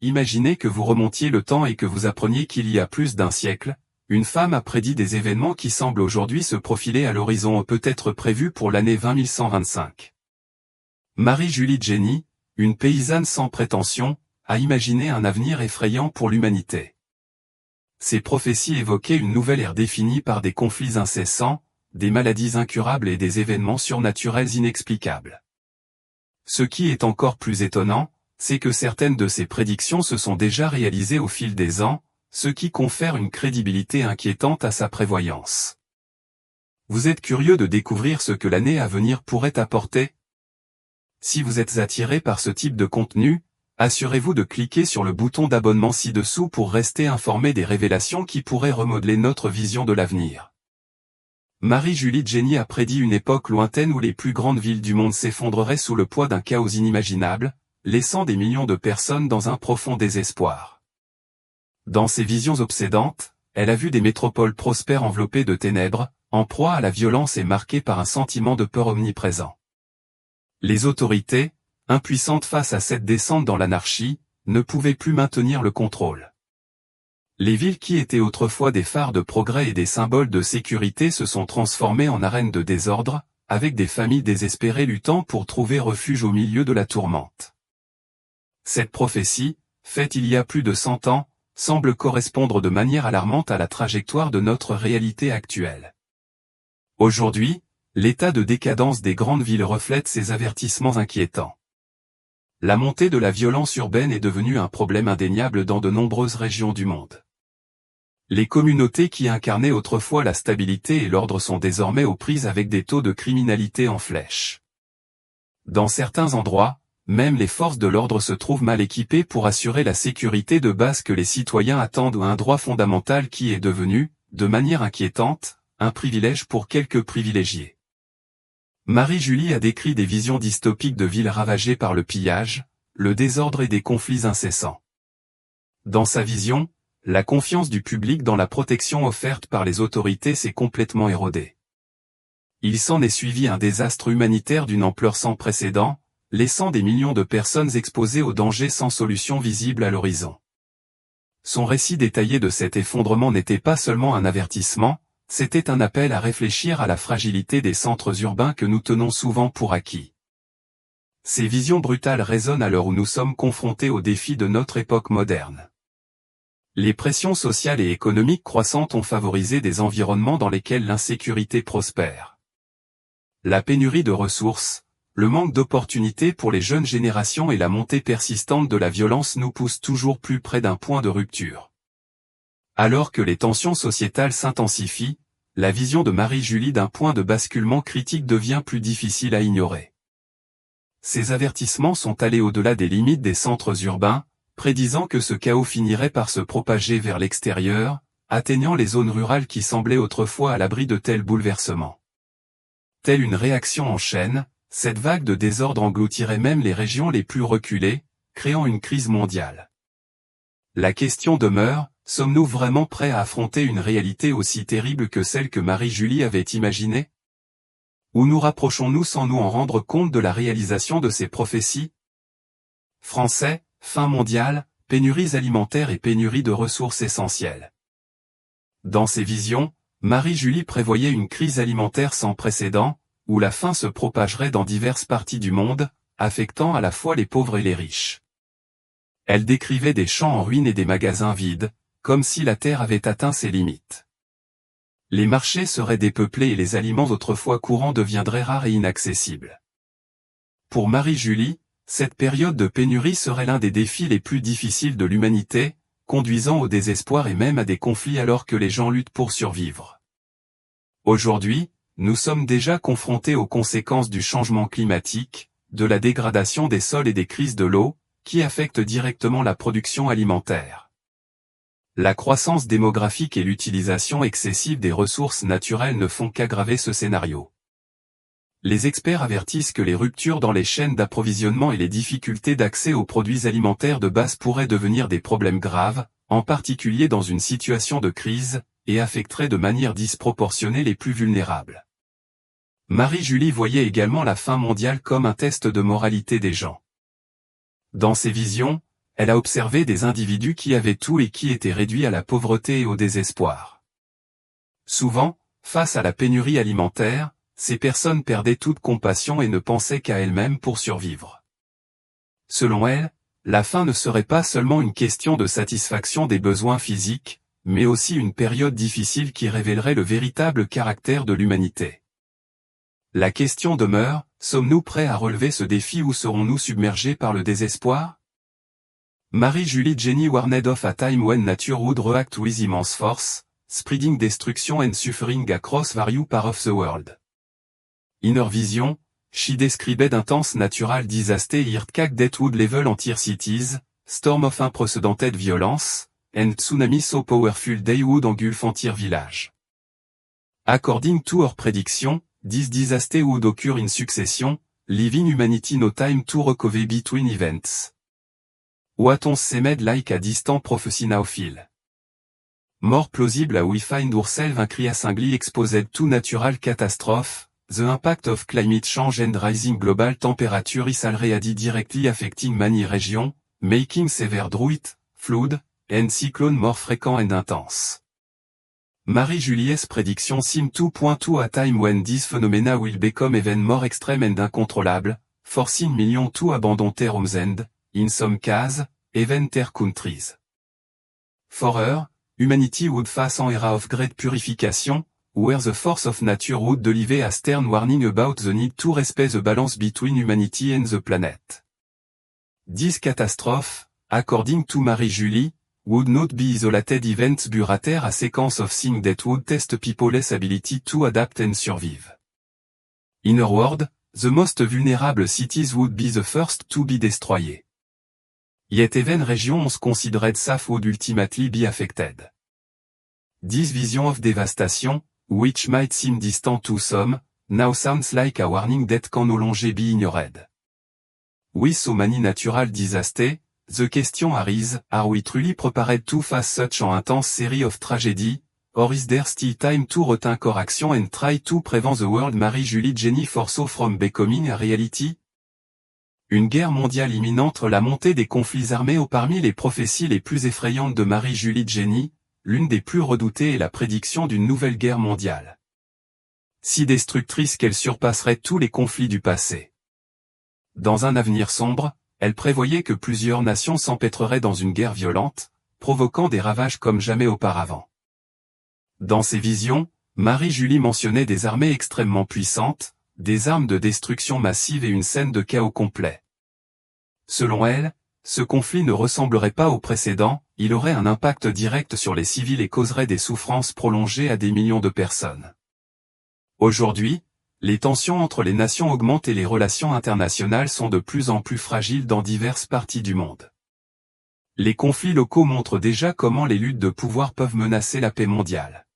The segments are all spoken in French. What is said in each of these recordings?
Imaginez que vous remontiez le temps et que vous appreniez qu'il y a plus d'un siècle, une femme a prédit des événements qui semblent aujourd'hui se profiler à l'horizon peut-être prévus pour l'année 20125. Marie-Julie Jenny, une paysanne sans prétention, a imaginé un avenir effrayant pour l'humanité. Ces prophéties évoquaient une nouvelle ère définie par des conflits incessants, des maladies incurables et des événements surnaturels inexplicables. Ce qui est encore plus étonnant, c'est que certaines de ces prédictions se sont déjà réalisées au fil des ans, ce qui confère une crédibilité inquiétante à sa prévoyance. Vous êtes curieux de découvrir ce que l'année à venir pourrait apporter? Si vous êtes attiré par ce type de contenu, assurez-vous de cliquer sur le bouton d'abonnement ci-dessous pour rester informé des révélations qui pourraient remodeler notre vision de l'avenir. Marie-Julie Jenny a prédit une époque lointaine où les plus grandes villes du monde s'effondreraient sous le poids d'un chaos inimaginable, laissant des millions de personnes dans un profond désespoir. Dans ses visions obsédantes, elle a vu des métropoles prospères enveloppées de ténèbres, en proie à la violence et marquées par un sentiment de peur omniprésent. Les autorités, impuissantes face à cette descente dans l'anarchie, ne pouvaient plus maintenir le contrôle. Les villes qui étaient autrefois des phares de progrès et des symboles de sécurité se sont transformées en arènes de désordre, avec des familles désespérées luttant pour trouver refuge au milieu de la tourmente. Cette prophétie, faite il y a plus de 100 ans, semble correspondre de manière alarmante à la trajectoire de notre réalité actuelle. Aujourd'hui, l'état de décadence des grandes villes reflète ces avertissements inquiétants. La montée de la violence urbaine est devenue un problème indéniable dans de nombreuses régions du monde. Les communautés qui incarnaient autrefois la stabilité et l'ordre sont désormais aux prises avec des taux de criminalité en flèche. Dans certains endroits, même les forces de l'ordre se trouvent mal équipées pour assurer la sécurité de base que les citoyens attendent ou un droit fondamental qui est devenu, de manière inquiétante, un privilège pour quelques privilégiés. Marie-Julie a décrit des visions dystopiques de villes ravagées par le pillage, le désordre et des conflits incessants. Dans sa vision, la confiance du public dans la protection offerte par les autorités s'est complètement érodée. Il s'en est suivi un désastre humanitaire d'une ampleur sans précédent, laissant des millions de personnes exposées aux dangers sans solution visible à l'horizon. Son récit détaillé de cet effondrement n'était pas seulement un avertissement, c'était un appel à réfléchir à la fragilité des centres urbains que nous tenons souvent pour acquis. Ces visions brutales résonnent à l'heure où nous sommes confrontés aux défis de notre époque moderne. Les pressions sociales et économiques croissantes ont favorisé des environnements dans lesquels l'insécurité prospère. La pénurie de ressources, le manque d'opportunités pour les jeunes générations et la montée persistante de la violence nous poussent toujours plus près d'un point de rupture. Alors que les tensions sociétales s'intensifient, la vision de Marie-Julie d'un point de basculement critique devient plus difficile à ignorer. Ces avertissements sont allés au-delà des limites des centres urbains, prédisant que ce chaos finirait par se propager vers l'extérieur, atteignant les zones rurales qui semblaient autrefois à l'abri de tels bouleversements. Telle une réaction en chaîne, cette vague de désordre engloutirait même les régions les plus reculées, créant une crise mondiale. La question demeure, sommes-nous vraiment prêts à affronter une réalité aussi terrible que celle que Marie-Julie avait imaginée? Ou nous rapprochons-nous sans nous en rendre compte de la réalisation de ces prophéties? Français, faim mondiale, pénuries alimentaires et pénurie de ressources essentielles. Dans ses visions, Marie-Julie prévoyait une crise alimentaire sans précédent, où la faim se propagerait dans diverses parties du monde, affectant à la fois les pauvres et les riches. Elle décrivait des champs en ruine et des magasins vides, comme si la terre avait atteint ses limites. Les marchés seraient dépeuplés et les aliments autrefois courants deviendraient rares et inaccessibles. Pour Marie-Julie, cette période de pénurie serait l'un des défis les plus difficiles de l'humanité, conduisant au désespoir et même à des conflits alors que les gens luttent pour survivre. Aujourd'hui, nous sommes déjà confrontés aux conséquences du changement climatique, de la dégradation des sols et des crises de l'eau, qui affectent directement la production alimentaire. La croissance démographique et l'utilisation excessive des ressources naturelles ne font qu'aggraver ce scénario. Les experts avertissent que les ruptures dans les chaînes d'approvisionnement et les difficultés d'accès aux produits alimentaires de base pourraient devenir des problèmes graves, en particulier dans une situation de crise, et affecteraient de manière disproportionnée les plus vulnérables. Marie-Julie voyait également la faim mondiale comme un test de moralité des gens. Dans ses visions, elle a observé des individus qui avaient tout et qui étaient réduits à la pauvreté et au désespoir. Souvent, face à la pénurie alimentaire, ces personnes perdaient toute compassion et ne pensaient qu'à elles-mêmes pour survivre. Selon elle, la faim ne serait pas seulement une question de satisfaction des besoins physiques, mais aussi une période difficile qui révélerait le véritable caractère de l'humanité. La question demeure, sommes-nous prêts à relever ce défi ou serons-nous submergés par le désespoir? Marie-Julie Jenny warned of a time when nature would react with immense force, spreading destruction and suffering across various parts of the world. In her vision, she described intense natural disaster earthquake that would level entire cities, storm of unprecedented violence, and tsunami so powerful they would engulf entire village. According to her prediction, this disaster would occur in succession, leaving humanity no time to recover between events. What on seemed like a distant prophecy now feel more plausible we find ourselves increasingly exposed to natural catastrophe. The impact of climate change and rising global temperature is already directly affecting many regions, making severe drought, flood, and cyclone more frequent and intense. Marie-Julie's prediction seems to point to a time when these phenomena will become even more extreme and uncontrollable, forcing millions to abandon their homes and, in some cases, even their countries. For her, humanity would face an era of great purification, where the force of nature would deliver a stern warning about the need to respect the balance between humanity and the planet. This catastrophe, according to Marie-Julie, would not be isolated events but rather a sequence of things that would test people's ability to adapt and survive. In her word, the most vulnerable cities would be the first to be destroyed. Yet even regions considered safe would ultimately be affected. This vision of devastation, which might seem distant to some, now sounds like a warning that can no longer be ignored. With so many natural disasters, the question arises, are we truly prepared to face such an intense series of tragedy, or is there still time to rethink our action and try to prevent the world Marie-Julie Jenny foresaw from becoming a reality? Une guerre mondiale imminente. La montée des conflits armés au parmi les prophéties les plus effrayantes de Marie-Julie Jenny, l'une des plus redoutées est la prédiction d'une nouvelle guerre mondiale. Si destructrice qu'elle surpasserait tous les conflits du passé. Dans un avenir sombre, elle prévoyait que plusieurs nations s'empêtreraient dans une guerre violente, provoquant des ravages comme jamais auparavant. Dans ses visions, Marie-Julie mentionnait des armées extrêmement puissantes, des armes de destruction massive et une scène de chaos complet. Selon elle, ce conflit ne ressemblerait pas au précédent, il aurait un impact direct sur les civils et causerait des souffrances prolongées à des millions de personnes. Aujourd'hui, les tensions entre les nations augmentent et les relations internationales sont de plus en plus fragiles dans diverses parties du monde. Les conflits locaux montrent déjà comment les luttes de pouvoir peuvent menacer la paix mondiale.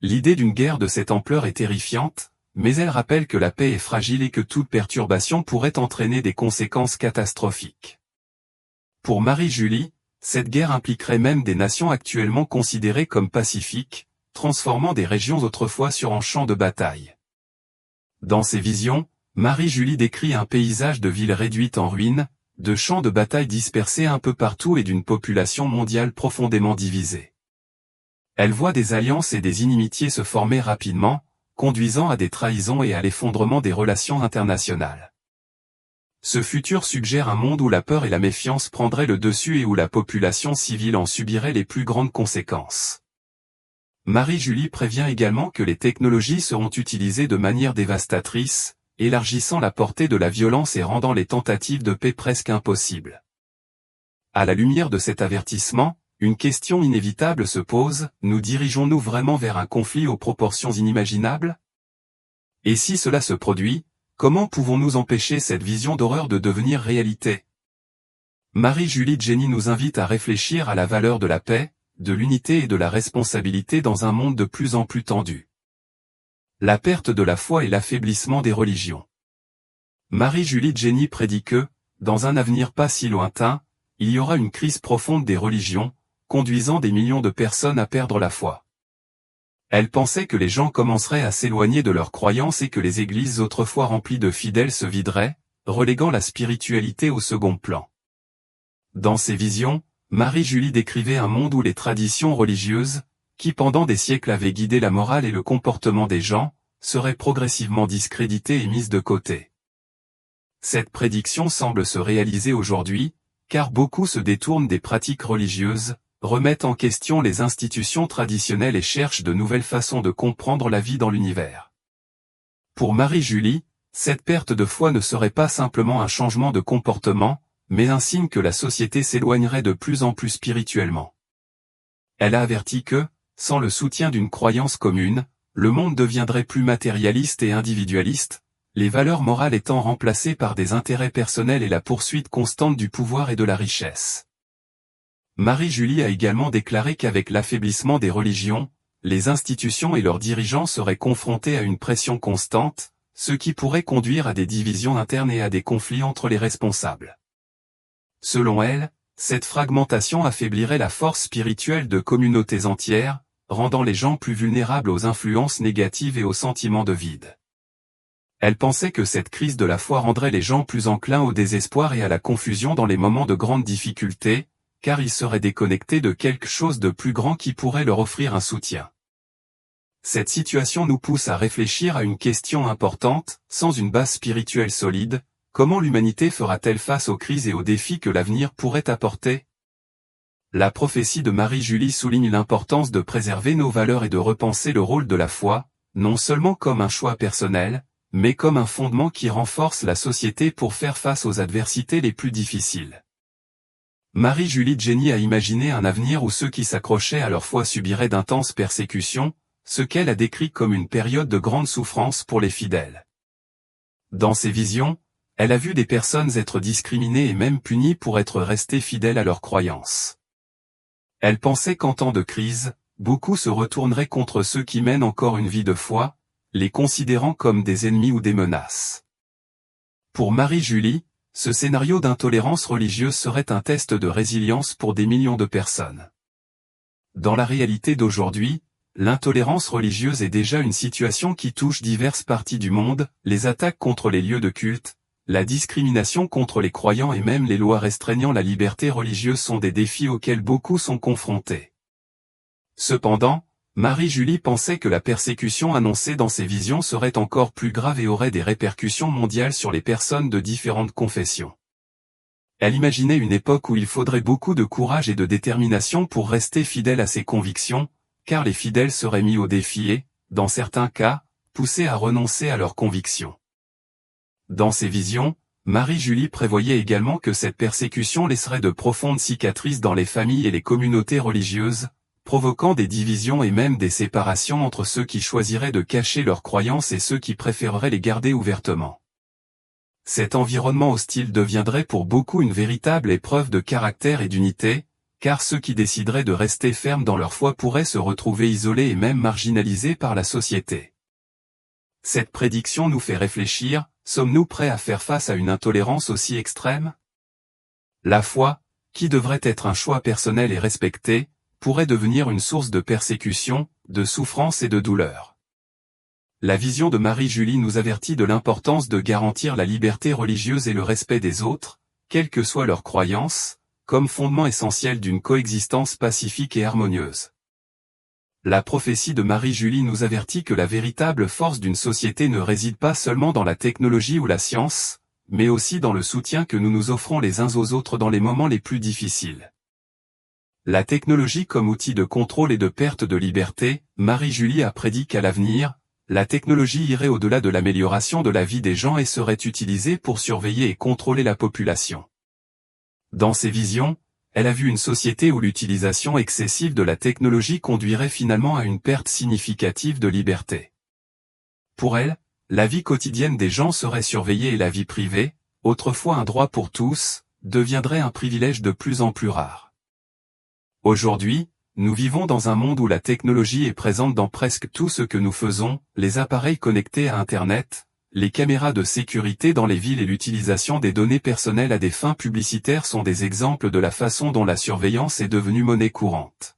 L'idée d'une guerre de cette ampleur est terrifiante, mais elle rappelle que la paix est fragile et que toute perturbation pourrait entraîner des conséquences catastrophiques. Pour Marie-Julie, cette guerre impliquerait même des nations actuellement considérées comme pacifiques, transformant des régions autrefois sur un champ de bataille. Dans ses visions, Marie-Julie décrit un paysage de villes réduites en ruines, de champs de bataille dispersés un peu partout et d'une population mondiale profondément divisée. Elle voit des alliances et des inimitiés se former rapidement, conduisant à des trahisons et à l'effondrement des relations internationales. Ce futur suggère un monde où la peur et la méfiance prendraient le dessus et où la population civile en subirait les plus grandes conséquences. Marie-Julie prévient également que les technologies seront utilisées de manière dévastatrice, élargissant la portée de la violence et rendant les tentatives de paix presque impossibles. À la lumière de cet avertissement, une question inévitable se pose, nous dirigeons-nous vraiment vers un conflit aux proportions inimaginables? Et si cela se produit, comment pouvons-nous empêcher cette vision d'horreur de devenir réalité? Marie-Julie Jenny nous invite à réfléchir à la valeur de la paix, de l'unité et de la responsabilité dans un monde de plus en plus tendu. La perte de la foi et l'affaiblissement des religions. Marie-Julie Jenny prédit que, dans un avenir pas si lointain, il y aura une crise profonde des religions, conduisant des millions de personnes à perdre la foi. Elle pensait que les gens commenceraient à s'éloigner de leurs croyances et que les églises autrefois remplies de fidèles se videraient, reléguant la spiritualité au second plan. Dans ses visions, Marie-Julie décrivait un monde où les traditions religieuses, qui pendant des siècles avaient guidé la morale et le comportement des gens, seraient progressivement discréditées et mises de côté. Cette prédiction semble se réaliser aujourd'hui, car beaucoup se détournent des pratiques religieuses, remettent en question les institutions traditionnelles et cherchent de nouvelles façons de comprendre la vie dans l'univers. Pour Marie-Julie, cette perte de foi ne serait pas simplement un changement de comportement, mais un signe que la société s'éloignerait de plus en plus spirituellement. Elle a averti que, sans le soutien d'une croyance commune, le monde deviendrait plus matérialiste et individualiste, les valeurs morales étant remplacées par des intérêts personnels et la poursuite constante du pouvoir et de la richesse. Marie-Julie a également déclaré qu'avec l'affaiblissement des religions, les institutions et leurs dirigeants seraient confrontés à une pression constante, ce qui pourrait conduire à des divisions internes et à des conflits entre les responsables. Selon elle, cette fragmentation affaiblirait la force spirituelle de communautés entières, rendant les gens plus vulnérables aux influences négatives et aux sentiments de vide. Elle pensait que cette crise de la foi rendrait les gens plus enclins au désespoir et à la confusion dans les moments de grande difficulté, car ils seraient déconnectés de quelque chose de plus grand qui pourrait leur offrir un soutien. Cette situation nous pousse à réfléchir à une question importante, sans une base spirituelle solide, comment l'humanité fera-t-elle face aux crises et aux défis que l'avenir pourrait apporter ? La prophétie de Marie-Julie souligne l'importance de préserver nos valeurs et de repenser le rôle de la foi, non seulement comme un choix personnel, mais comme un fondement qui renforce la société pour faire face aux adversités les plus difficiles. Marie-Julie Jenny a imaginé un avenir où ceux qui s'accrochaient à leur foi subiraient d'intenses persécutions, ce qu'elle a décrit comme une période de grande souffrance pour les fidèles. Dans ses visions, elle a vu des personnes être discriminées et même punies pour être restées fidèles à leurs croyances. Elle pensait qu'en temps de crise, beaucoup se retourneraient contre ceux qui mènent encore une vie de foi, les considérant comme des ennemis ou des menaces. Pour Marie-Julie, ce scénario d'intolérance religieuse serait un test de résilience pour des millions de personnes. Dans la réalité d'aujourd'hui, l'intolérance religieuse est déjà une situation qui touche diverses parties du monde, les attaques contre les lieux de culte, la discrimination contre les croyants et même les lois restreignant la liberté religieuse sont des défis auxquels beaucoup sont confrontés. Cependant, Marie-Julie pensait que la persécution annoncée dans ses visions serait encore plus grave et aurait des répercussions mondiales sur les personnes de différentes confessions. Elle imaginait une époque où il faudrait beaucoup de courage et de détermination pour rester fidèle à ses convictions, car les fidèles seraient mis au défi et, dans certains cas, poussés à renoncer à leurs convictions. Dans ses visions, Marie-Julie prévoyait également que cette persécution laisserait de profondes cicatrices dans les familles et les communautés religieuses, provoquant des divisions et même des séparations entre ceux qui choisiraient de cacher leurs croyances et ceux qui préféreraient les garder ouvertement. Cet environnement hostile deviendrait pour beaucoup une véritable épreuve de caractère et d'unité, car ceux qui décideraient de rester fermes dans leur foi pourraient se retrouver isolés et même marginalisés par la société. Cette prédiction nous fait réfléchir, sommes-nous prêts à faire face à une intolérance aussi extrême ? La foi, qui devrait être un choix personnel et respecté, pourrait devenir une source de persécution, de souffrance et de douleur. La vision de Marie-Julie nous avertit de l'importance de garantir la liberté religieuse et le respect des autres, quelles que soient leurs croyances, comme fondement essentiel d'une coexistence pacifique et harmonieuse. La prophétie de Marie-Julie nous avertit que la véritable force d'une société ne réside pas seulement dans la technologie ou la science, mais aussi dans le soutien que nous nous offrons les uns aux autres dans les moments les plus difficiles. La technologie comme outil de contrôle et de perte de liberté, Marie-Julie a prédit qu'à l'avenir, la technologie irait au-delà de l'amélioration de la vie des gens et serait utilisée pour surveiller et contrôler la population. Dans ses visions, elle a vu une société où l'utilisation excessive de la technologie conduirait finalement à une perte significative de liberté. Pour elle, la vie quotidienne des gens serait surveillée et la vie privée, autrefois un droit pour tous, deviendrait un privilège de plus en plus rare. Aujourd'hui, nous vivons dans un monde où la technologie est présente dans presque tout ce que nous faisons, les appareils connectés à Internet, les caméras de sécurité dans les villes et l'utilisation des données personnelles à des fins publicitaires sont des exemples de la façon dont la surveillance est devenue monnaie courante.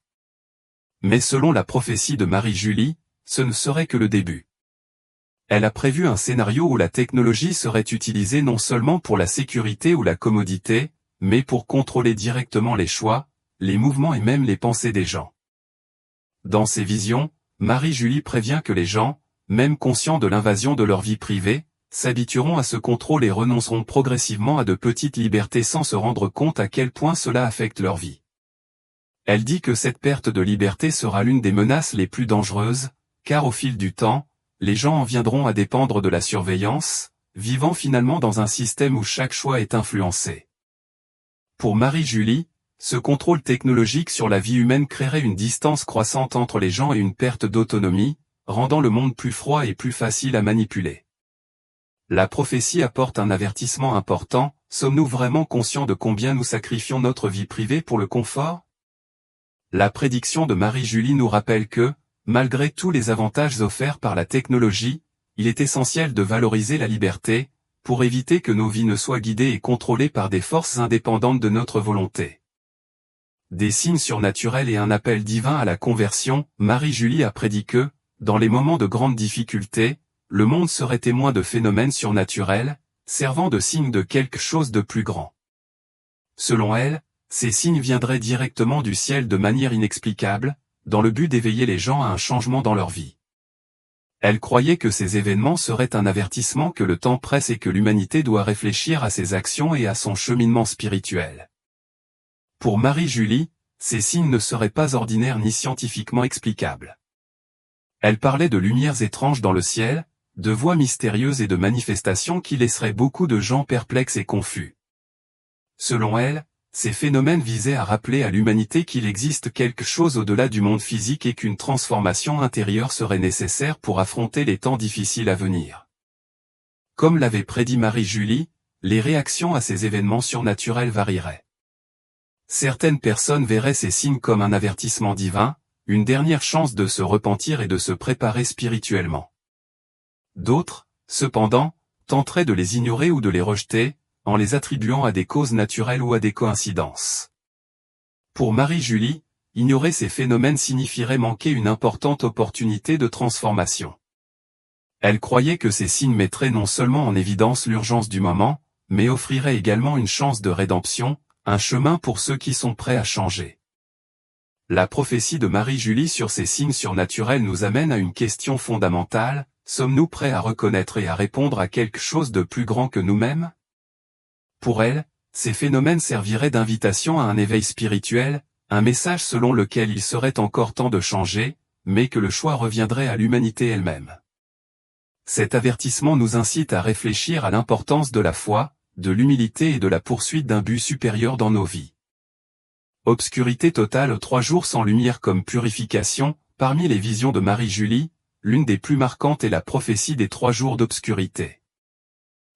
Mais selon la prophétie de Marie-Julie, ce ne serait que le début. Elle a prévu un scénario où la technologie serait utilisée non seulement pour la sécurité ou la commodité, mais pour contrôler directement les choix, les mouvements et même les pensées des gens. Dans ses visions, Marie-Julie prévient que les gens, même conscients de l'invasion de leur vie privée, s'habitueront à ce contrôle et renonceront progressivement à de petites libertés sans se rendre compte à quel point cela affecte leur vie. Elle dit que cette perte de liberté sera l'une des menaces les plus dangereuses, car au fil du temps, les gens en viendront à dépendre de la surveillance, vivant finalement dans un système où chaque choix est influencé. Pour Marie-Julie, ce contrôle technologique sur la vie humaine créerait une distance croissante entre les gens et une perte d'autonomie, rendant le monde plus froid et plus facile à manipuler. La prophétie apporte un avertissement important, sommes-nous vraiment conscients de combien nous sacrifions notre vie privée pour le confort ? La prédiction de Marie-Julie nous rappelle que, malgré tous les avantages offerts par la technologie, il est essentiel de valoriser la liberté, pour éviter que nos vies ne soient guidées et contrôlées par des forces indépendantes de notre volonté. Des signes surnaturels et un appel divin à la conversion, Marie-Julie a prédit que, dans les moments de grande difficulté, le monde serait témoin de phénomènes surnaturels, servant de signes de quelque chose de plus grand. Selon elle, ces signes viendraient directement du ciel de manière inexplicable, dans le but d'éveiller les gens à un changement dans leur vie. Elle croyait que ces événements seraient un avertissement que le temps presse et que l'humanité doit réfléchir à ses actions et à son cheminement spirituel. Pour Marie-Julie, ces signes ne seraient pas ordinaires ni scientifiquement explicables. Elle parlait de lumières étranges dans le ciel, de voix mystérieuses et de manifestations qui laisseraient beaucoup de gens perplexes et confus. Selon elle, ces phénomènes visaient à rappeler à l'humanité qu'il existe quelque chose au-delà du monde physique et qu'une transformation intérieure serait nécessaire pour affronter les temps difficiles à venir. Comme l'avait prédit Marie-Julie, les réactions à ces événements surnaturels varieraient. Certaines personnes verraient ces signes comme un avertissement divin, une dernière chance de se repentir et de se préparer spirituellement. D'autres, cependant, tenteraient de les ignorer ou de les rejeter, en les attribuant à des causes naturelles ou à des coïncidences. Pour Marie-Julie, ignorer ces phénomènes signifierait manquer une importante opportunité de transformation. Elle croyait que ces signes mettraient non seulement en évidence l'urgence du moment, mais offriraient également une chance de rédemption, un chemin pour ceux qui sont prêts à changer. La prophétie de Marie-Julie sur ces signes surnaturels nous amène à une question fondamentale, sommes-nous prêts à reconnaître et à répondre à quelque chose de plus grand que nous-mêmes ? Pour elle, ces phénomènes serviraient d'invitation à un éveil spirituel, un message selon lequel il serait encore temps de changer, mais que le choix reviendrait à l'humanité elle-même. Cet avertissement nous incite à réfléchir à l'importance de la foi, de l'humilité et de la poursuite d'un but supérieur dans nos vies. Obscurité totale, 3 jours sans lumière comme purification, parmi les visions de Marie-Julie, l'une des plus marquantes est la prophétie des 3 jours d'obscurité.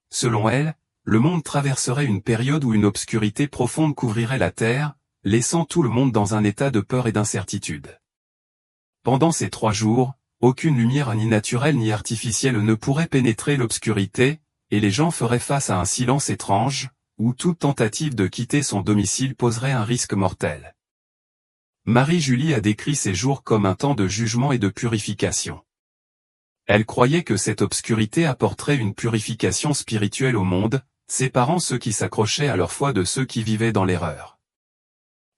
Selon elle, le monde traverserait une période où une obscurité profonde couvrirait la terre, laissant tout le monde dans un état de peur et d'incertitude. Pendant ces 3 jours, aucune lumière ni naturelle ni artificielle ne pourrait pénétrer l'obscurité, et les gens feraient face à un silence étrange, où toute tentative de quitter son domicile poserait un risque mortel. Marie-Julie a décrit ces jours comme un temps de jugement et de purification. Elle croyait que cette obscurité apporterait une purification spirituelle au monde, séparant ceux qui s'accrochaient à leur foi de ceux qui vivaient dans l'erreur.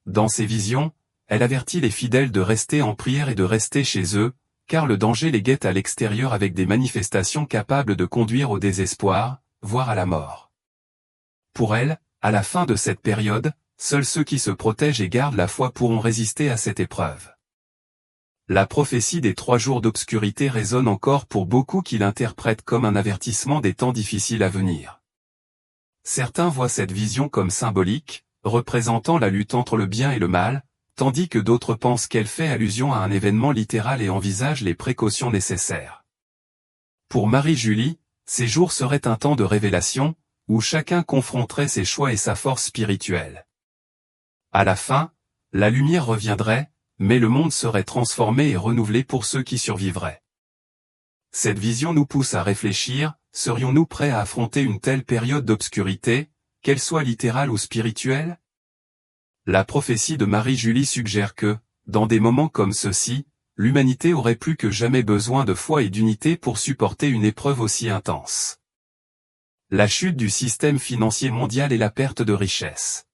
Dans ses visions, elle avertit les fidèles de rester en prière et de rester chez eux, car le danger les guette à l'extérieur avec des manifestations capables de conduire au désespoir, voire à la mort. Pour elle, à la fin de cette période, seuls ceux qui se protègent et gardent la foi pourront résister à cette épreuve. La prophétie des 3 jours d'obscurité résonne encore pour beaucoup qui l'interprètent comme un avertissement des temps difficiles à venir. Certains voient cette vision comme symbolique, représentant la lutte entre le bien et le mal, tandis que d'autres pensent qu'elle fait allusion à un événement littéral et envisagent les précautions nécessaires. Pour Marie-Julie, ces jours seraient un temps de révélation, où chacun confronterait ses choix et sa force spirituelle. À la fin, la lumière reviendrait, mais le monde serait transformé et renouvelé pour ceux qui survivraient. Cette vision nous pousse à réfléchir, serions-nous prêts à affronter une telle période d'obscurité, qu'elle soit littérale ou spirituelle ? La prophétie de Marie-Julie suggère que, dans des moments comme ceux-ci, l'humanité aurait plus que jamais besoin de foi et d'unité pour supporter une épreuve aussi intense. La chute du système financier mondial et la perte de richesses.